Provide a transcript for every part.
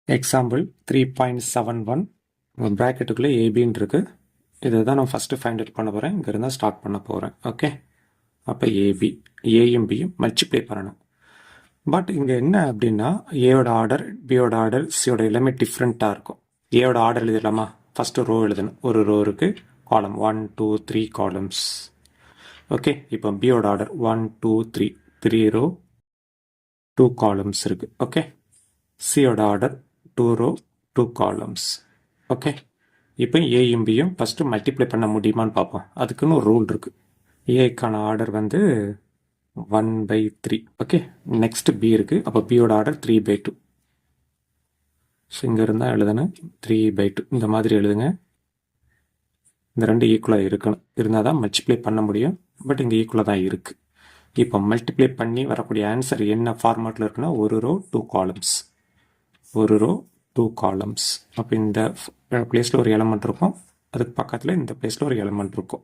Example 3.71 ப்ராக்கெட்டுக்குள்ளே ஏபின்னு இருக்குது. இதை தான் நான் ஃபஸ்ட்டு ஃபைண்ட் அவுட் பண்ண போகிறேன். இங்கே இருந்தால் ஸ்டார்ட் பண்ண போகிறேன். ஓகே, அப்போ ஏபி, ஏயும் பியும் மல்டிப்ளை பண்ணணும். பட் இங்கே என்ன அப்படின்னா, ஏயோட ஆர்டர், பியோட ஆர்டர், சியோட எல்லாமே டிஃப்ரெண்ட்டாக இருக்கும். ஏயோட ஆர்டர் எழுதலாமா? ஃபஸ்ட்டு ரோ எழுதணும். ஒரு ரோ இருக்குது, காலம் 1 2 3 காலம்ஸ். ஓகே, இப்போ பியோட ஆர்டர் 1 2 3 3 ரோ 2 காலம்ஸ் இருக்குது. ஓகே, சியோட ஆர்டர் 2 ரோ 2 காலம்ஸ். ஓகே, இப்போ ஏயும் பியும் ஃபஸ்ட்டு மல்டிப்ளை பண்ண முடியுமான்னு பார்ப்போம். அதுக்குன்னு ஒரு ரூல் இருக்குது. ஏக்கான ஆர்டர் வந்து 1/3. ஓகே, நெக்ஸ்ட் பி இருக்குது. அப்போ பியோட ஆர்டர் 3/2. ஸோ இங்கே இருந்தால் எழுதுன 3/2 இந்த மாதிரி எழுதுங்க. இந்த ரெண்டு ஈக்குவலாக இருக்கணும், இருந்தால் தான் மல்டிப்ளை பண்ண முடியும். பட் இங்கே ஈக்குவலாக தான் இருக்குது. இப்போ மல்டிப்ளை பண்ணி வரக்கூடிய ஆன்சர் என்ன ஃபார்மேட்டில் இருக்குன்னா, ஒரு ரோ 2 காலம்ஸ், ஒரு ரோ 2 காலம்ஸ். அப்போ இந்த பிளேஸில் ஒரு எலமெண்ட் இருக்கும், அதுக்கு பக்கத்தில் இந்த பிளேஸில் ஒரு எலமெண்ட் இருக்கும்.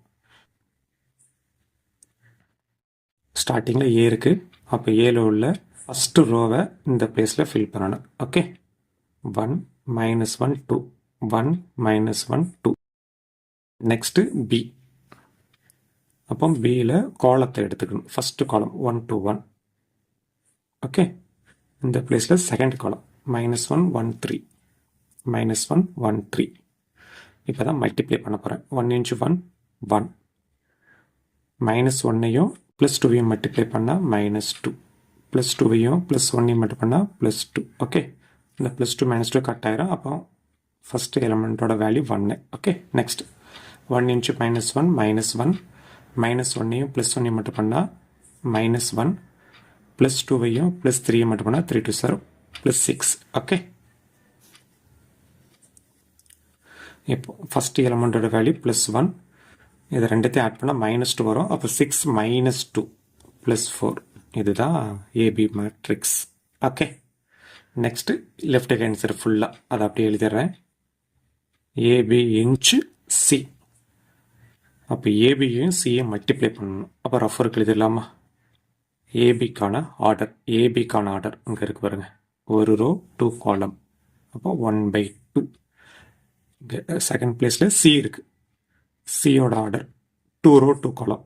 ஸ்டார்டிங்கில் ஏ இருக்குது. அப்போ ஏல உள்ள ஃபஸ்ட்டு ரோவை இந்த பிளேஸில் ஃபில் பண்ணணும். ஓகே, 1 -1 2 1 -1 2. Next B. அப்போ பியில் காலத்தை எடுத்துக்கணும். ஃபஸ்ட்டு காலம் 1 to 1. ஓகே, இந்த பிளேஸில் செகண்ட் காலம் -1 1 3 -1 1 3. இப்போ தான் மல்டிப்ளை பண்ண போகிறேன். 1 × 1 1, -1ஐயும் +2ஐயும் மல்டிப்ளை பண்ணால் -2, +2ஐயும் +1ஐயும் மல்டிப்ளை பண்ணால் +2. ஓகே, இந்த +2 -2 கட் ஆயிரும். அப்போ ஃபஸ்ட்டு எலமெண்ட்டோட வேல்யூ 1. ஓகே, நெக்ஸ்ட் 1 × -1 -1, -1ஐயும் +1ஐயும் மட்டும் பண்ணால் -1, +2ஐயும் +3ஐயும் மட்டும் பண்ணால் 3 2 +6. ஓகே, இப்போ ஃபஸ்ட் எலமெண்ட்டோட வேல்யூ +1, இது ரெண்டுத்தையும் ஆட் பண்ணால் -2 வரும். அப்போ 6 - 2 +4. இதுதான் AB matrix. Okay, next left answer ஃபுல்லாக அதை அப்படியே எழுதிடுறேன். AB inch C. அப்போ ஏபியும் சியும் மல்டிப்ளை பண்ணணும். அப்போ ரஃபருக்கு எழுதிடலாமா? ஏபிக்கான ஆர்டர், ஏபிக்கான ஆர்டர் இங்கே இருக்கு பாருங்க, ஒரு ரோ 2 காலம். அப்போ 1/2. செகண்ட் பிளேஸில் சி இருக்கு. சியோட ஆர்டர் 2 ரோ 2 காலம்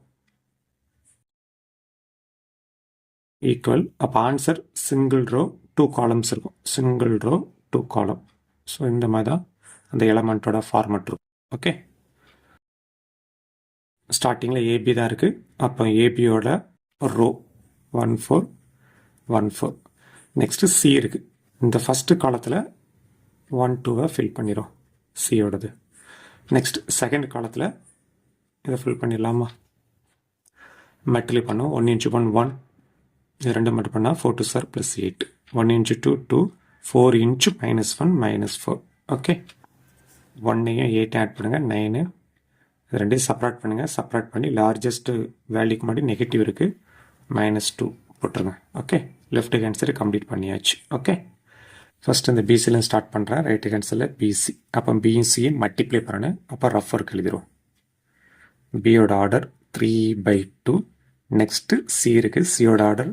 ஈக்குவல். அப்போ ஆன்சர் சிங்கிள் ரோ 2 காலம்ஸ் இருக்கும். சிங்கிள் ரோ 2 காலம். ஸோ இந்த மாதிரி தான் அந்த எலமெண்ட்டோட ஃபார்மட் இருக்கும். ஓகே, ஸ்டார்டிங்கில் ஏபி தான் இருக்குது. அப்போ ஏபியோட ரோ 1 4 1 4. நெக்ஸ்ட்டு சி இருக்குது. இந்த ஃபஸ்ட்டு காலத்தில் 1 2வை ஃபில் பண்ணிடும் சியோடது. நெக்ஸ்ட் செகண்ட் காலத்தில் இதை ஃபில் பண்ணிடலாமா? மெட்டலி பண்ணும். 1 × 1 1, இது ரெண்டு மட்டும் பண்ணால் 4 2 +8. 1 × 2 2, 4 × -1 -4. ஓகே, 1ஐயும் 8 ஆட் பண்ணுங்கள் 9. இது ரெண்டையும் செப்பரேட் பண்ணுங்கள். செப்பரேட் பண்ணி லார்ஜஸ்ட் வேல்யூக்கு முன்னாடி நெகட்டிவ் இருக்குது, -2 போட்டுருங்க. Okay, left hand side complete பண்ணியாச்சு. ஓகே, ஃபஸ்ட் இந்த பிசியில் ஸ்டார்ட் பண்ணுறேன். ரைட் ஹேண்ட் சைடில் பிசி. அப்போ பியும் சியும் மல்டிப்ளை பண்ணணும். அப்போ ரஃபருக்கு எழுதிடும். பியோட ஆர்டர் 3/2. நெக்ஸ்ட்டு சி இருக்குது. சியோட ஆர்டர்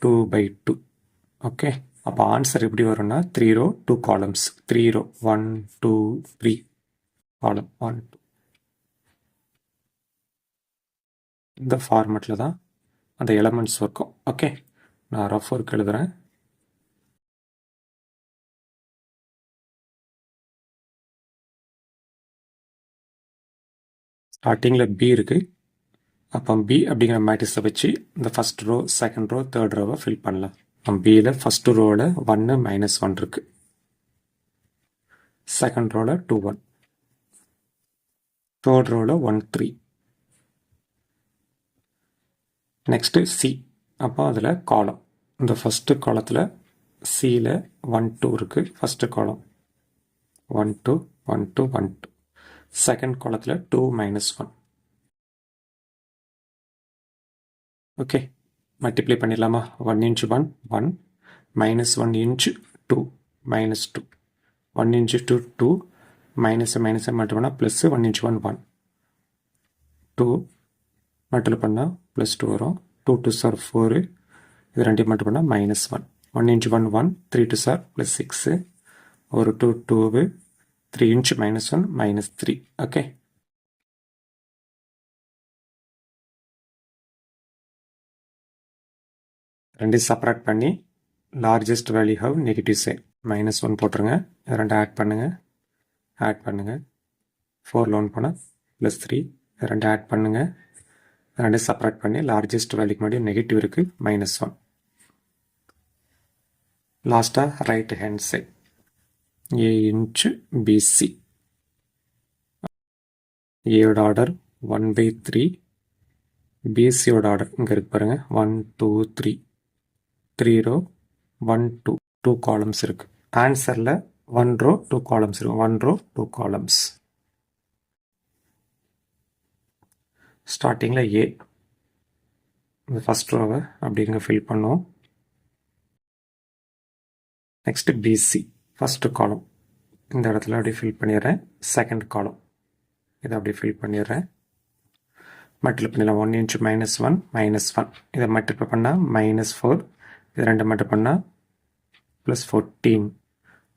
2/2. ஓகே, அப்போ ஆன்சர் எப்படி வரும்னா 3 ரோ 2 காலம்ஸ். 3 ரோ 1 2 3 காலம் 1 2. இந்த ஃபார்மெட்டில் தான் அந்த எலமெண்ட்ஸ் இருக்கும். ஓகே, நான் ரஃப் ஒர்க் எழுதுகிறேன். ஸ்டார்டிங்கில் பி இருக்குது. அப்போ பி அப்படிங்கிற மேட்ரிக்ஸை வச்சு இந்த first row, second row, third ரோவை ஃபில் பண்ணலாம். பியில் ஃபஸ்ட்டு ரோவில் 1 -1 இருக்குது. செகண்ட் ரோவில் 2 1, தேர்ட் ரோவில் 1 3. Next C. அப்போ அதில் காலம், இந்த ஃபஸ்ட்டு காலத்தில் சியில் 1 2 இருக்குது. ஃபஸ்ட்டு காலம் 1 2 1 2 1 2. செகண்ட் காலத்தில் 2 -1. ஓகே, மல்டிப்ளை பண்ணிடலாமா? 1 × 1 1, -1 × 2 -2, 1 × 2 2, -1 மட்டும் பண்ணால் +, 1 × 1 1, 2 மட்டும் பண்ணால் +2 வரும். 2 2 4, இது ரெண்டையும் மட்டும் பண்ணால் -1. 1 × 1 1, 3 2 +6, ஒரு 2 2 3 inch -1 -3. ஓகே, ரெண்டையும் செப்பரேட் பண்ணி largest value have negative side -1 போட்டுருங்க. ரெண்டு ஆட் பண்ணுங்கள், 4 லோன் போனால் +3. ரெண்டு ஆட் பண்ணுங்கள், ரெண்டு செப்பரேட் பண்ணி லார்ஜஸ்ட் வேல்யூக்கு முன்னாடி நெகட்டிவ் இருக்குது -1. லாஸ்ட்டாக right hand side A into BC. ஏயோட ஆர்டர் 1/3, பிசியோட ஆர்டர் இங்கே இருக்கு பாருங்கள் 1 2 3, 3 ரோ 1 2, 2 காலம்ஸ் இருக்குது. ஆன்சரில் 1 ரோ 2 காலம்ஸ் இருக்குது. 1 ரோ 2 காலம்ஸ். ஸ்டார்டிங்கில் A இந்த ஃபஸ்ட் ரோவை அப்படிங்க ஃபில் பண்ணுவோம். நெக்ஸ்ட்டு BC ஃபஸ்ட்டு காலம் இந்த இடத்துல அப்படியே ஃபில் பண்ணிடுறேன். செகண்ட் காலம் இதை அப்படியே ஃபில் பண்ணிடுறேன். மல்டிப்ளை பண்ணிடலாம். 1 inch -1 -1. இதை மல்டிப்ளை பண்ணால் -4. இது ரெண்டு மல்டிப்ளை பண்ணால் +14.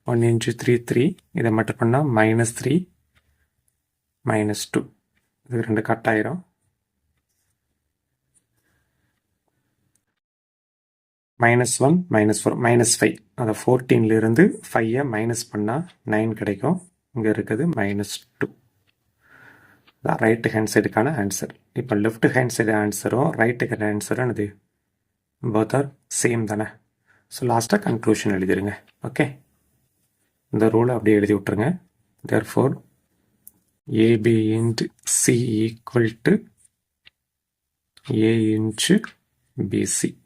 1 inch 3 3. இதை மல்டிப்ளை பண்ணால் -3 -2. இது ரெண்டு கட் ஆயிரும். -1 -4 -5. அதை 14லிருந்து 5 மைனஸ் பண்ணால் 9 கிடைக்கும். இங்கே இருக்குது -2. தான் ரைட் ஹேண்ட் சைடுக்கான ஆன்சர். இப்போ லெஃப்ட் ஹேண்ட் சைடு ஆன்சரும் ரைட்டு ஹேண்ட் ஆன்சரும் இது போத் ஆர் சேம் தானே. ஸோ லாஸ்ட்டாக கன்க்ளூஷன் எழுதிருங்க. ஓகே, இந்த ரூலை அப்படியே எழுதி விட்டுருங்க. Therefore AB into C equal to A into BC.